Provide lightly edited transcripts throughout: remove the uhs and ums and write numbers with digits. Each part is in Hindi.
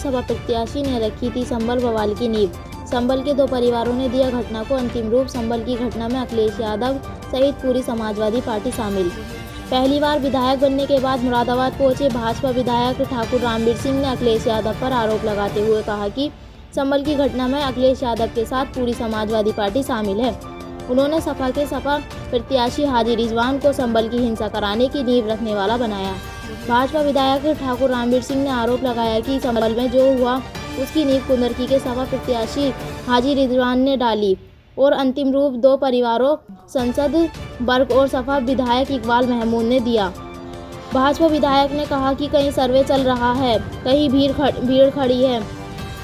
सपा प्रत्याशी ने रखी थी संभल बवाल की नींव। संभल के 2 परिवारों ने दिया घटना को अंतिम रूप। संभल की घटना में अखिलेश यादव सहित पूरी समाजवादी पार्टी शामिल। पहली बार विधायक बनने के बाद मुरादाबाद पहुंचे भाजपा विधायक ठाकुर रामवीर सिंह ने अखिलेश यादव पर आरोप लगाते हुए कहा कि संभल की घटना में अखिलेश यादव के साथ पूरी समाजवादी पार्टी शामिल है। उन्होंने सपा प्रत्याशी हाजी रिजवान को संभल की हिंसा कराने की नींव रखने वाला बनाया। भाजपा विधायक ठाकुर रामवीर सिंह ने आरोप लगाया कि संभल में जो हुआ उसकी नींव कुंदरकी के सपा प्रत्याशी हाजी रिजवान ने डाली और अंतिम रूप 2 परिवारों संसद वर्ग और सपा विधायक इकबाल महमूद ने दिया। भाजपा विधायक ने कहा कि कहीं सर्वे चल रहा है, कहीं भीड़ खड़ी है,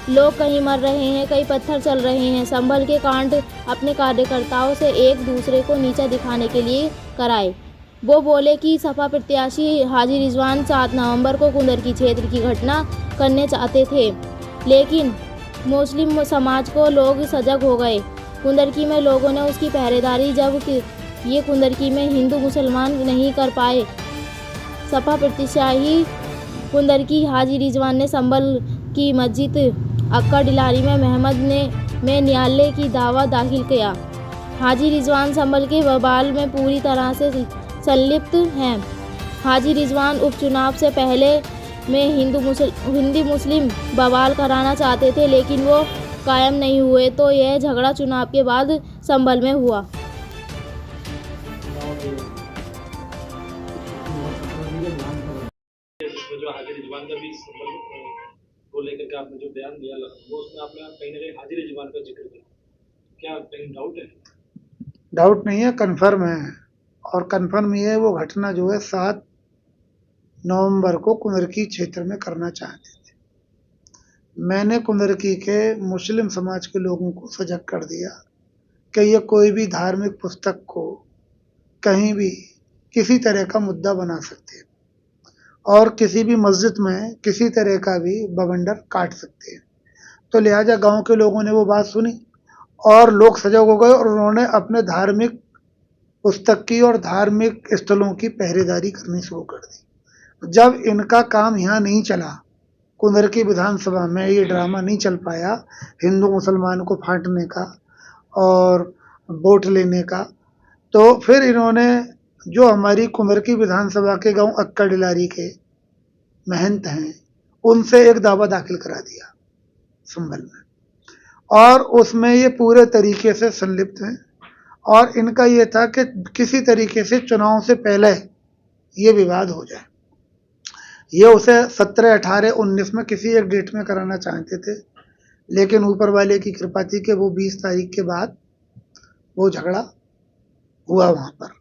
लोग कहीं मर रहे हैं, कई पत्थर चल रहे हैं। संभल के कांड अपने कार्यकर्ताओं से एक दूसरे को नीचा दिखाने के लिए कराए। वो बोले कि सपा प्रत्याशी हाजी रिजवान 7 नवंबर को कुंदरकी क्षेत्र की घटना करने चाहते थे, लेकिन मुस्लिम समाज को लोग सजग हो गए। कुंदरकी में लोगों ने उसकी पहरेदारी जब ये कुंदरकी में हिंदू मुसलमान नहीं कर पाए। सपा प्रत्याशी कुंदरकी हाजी रिजवान ने संभल की मस्जिद अक्का डिलारी में महमद में न्यायालय की दावा दाखिल किया। हाजी रिजवान संभल के बवाल में पूरी तरह से संलिप्त हैं। हाजी रिजवान उपचुनाव से पहले में हिंदू मुस्लिम बवाल कराना चाहते थे, लेकिन वो कायम नहीं हुए, तो यह झगड़ा चुनाव के बाद संभल में हुआ। जो हाजी रिजवान का भी संभल को लेकर के आपने जो बयान दिया वो उसमें आपने कहीं ना कहीं हाजी रिजवान का जिक्र किया, क्या कहीं डाउट है? डाउट नहीं है, कन्फर्म है। और कन्फर्म ये है, वो घटना जो है 7 नवंबर को कुंदरकी क्षेत्र में करना चाहते थे। मैंने कुंदरकी के मुस्लिम समाज के लोगों को सजग कर दिया कि ये कोई भी धार्मिक पुस्तक को कहीं भी किसी तरह का मुद्दा बना सकते हैं और किसी भी मस्जिद में किसी तरह का भी बवंडर काट सकते हैं। तो लिहाजा गांव के लोगों ने वो बात सुनी और लोग सजग हो गए और उन्होंने अपने धार्मिक पुस्तक की और धार्मिक स्थलों की पहरेदारी करनी शुरू कर दी। जब इनका काम यहाँ नहीं चला, कुंदरकी विधानसभा में ये ड्रामा नहीं चल पाया हिंदू मुसलमान को फाटने का और वोट लेने का, तो फिर इन्होंने जो हमारी कुंदरकी विधानसभा के गांव अक्का डिलारी के महंत हैं उनसे एक दावा दाखिल करा दिया संभल में, और उसमें ये पूरे तरीके से संलिप्त हैं। और इनका ये था कि किसी तरीके से चुनाव से पहले ये विवाद हो जाए। ये उसे 17, 18, 19 में किसी एक डेट में कराना चाहते थे, लेकिन ऊपर वाले की कृपा थी कि वो 20 तारीख के बाद वो झगड़ा हुआ वहाँ पर।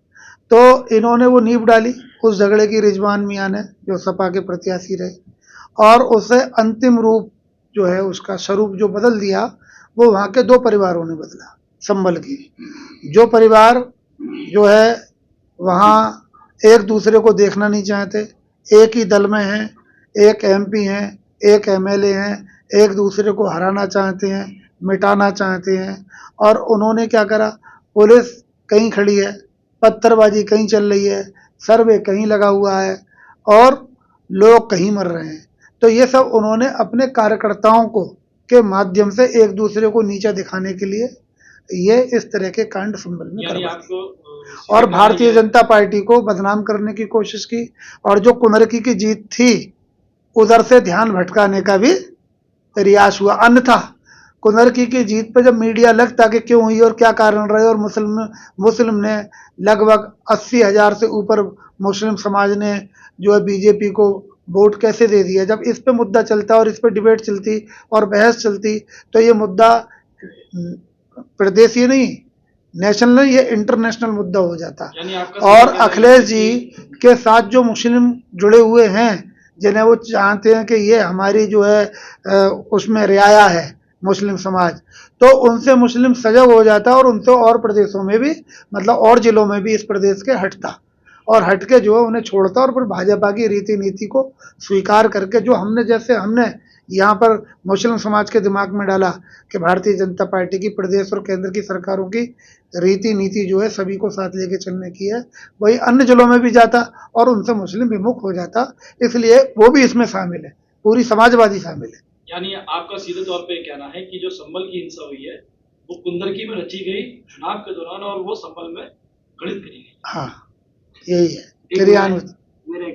तो इन्होंने वो नींव डाली उस झगड़े की, रिजवान मियाँ ने, जो सपा के प्रत्याशी रहे, और उसे अंतिम रूप जो है उसका स्वरूप जो बदल दिया वो वहाँ के 2 परिवारों ने बदला। संभल की जो परिवार जो है वहाँ एक दूसरे को देखना नहीं चाहते, एक ही दल में हैं, एक एमपी हैं, एक एमएलए हैं, एक दूसरे को हराना चाहते हैं, मिटाना चाहते हैं। और उन्होंने क्या करा, पुलिस कहीं खड़ी है, पत्थरबाजी कहीं चल रही है, सर्वे कहीं लगा हुआ है और लोग कहीं मर रहे हैं। तो ये सब उन्होंने अपने कार्यकर्ताओं को के माध्यम से एक दूसरे को नीचा दिखाने के लिए ये इस तरह के कांड संभल में करवाए और भारतीय जनता पार्टी को बदनाम करने की कोशिश की। और जो कुंदरकी की जीत थी उधर से ध्यान भटकाने का भी प्रयास हुआ। अन्यथा कुंदरकी की जीत पर जब मीडिया लगता कि क्यों हुई और क्या कारण रहे, और मुस्लिम ने लगभग 80,000 से ऊपर मुस्लिम समाज ने जो है बीजेपी को वोट कैसे दे दिया, जब इस पे मुद्दा चलता और इस पे डिबेट चलती और बहस चलती, तो ये मुद्दा प्रदेशीय नहीं, नेशनल नहीं, ये इंटरनेशनल मुद्दा हो जाता। और अखिलेश जी के साथ जो मुस्लिम जुड़े हुए हैं, जिन्हें वो चाहते हैं कि ये हमारी जो है उसमें रियाया है मुस्लिम समाज, तो उनसे मुस्लिम सजग हो जाता और उनसे और प्रदेशों में भी, मतलब और जिलों में भी इस प्रदेश के हटता और हट के जो है उन्हें छोड़ता और फिर भाजपा की रीति नीति को स्वीकार करके, जो हमने यहाँ पर मुस्लिम समाज के दिमाग में डाला कि भारतीय जनता पार्टी की प्रदेश और केंद्र की सरकारों की रीति नीति जो है सभी को साथ लेके चलने की है, वही अन्य जिलों में भी जाता और उनसे मुस्लिम विमुख हो जाता। इसलिए वो भी इसमें शामिल है, पूरी समाजवादी शामिल है। यानी आपका सीधे तौर पे कहना है कि जो संभल की हिंसा हुई है वो कुंदरकी में रची गई चुनाव के दौरान और वो संभल में गणित करी गई। हाँ, यही है क्रियान्वित। मेरे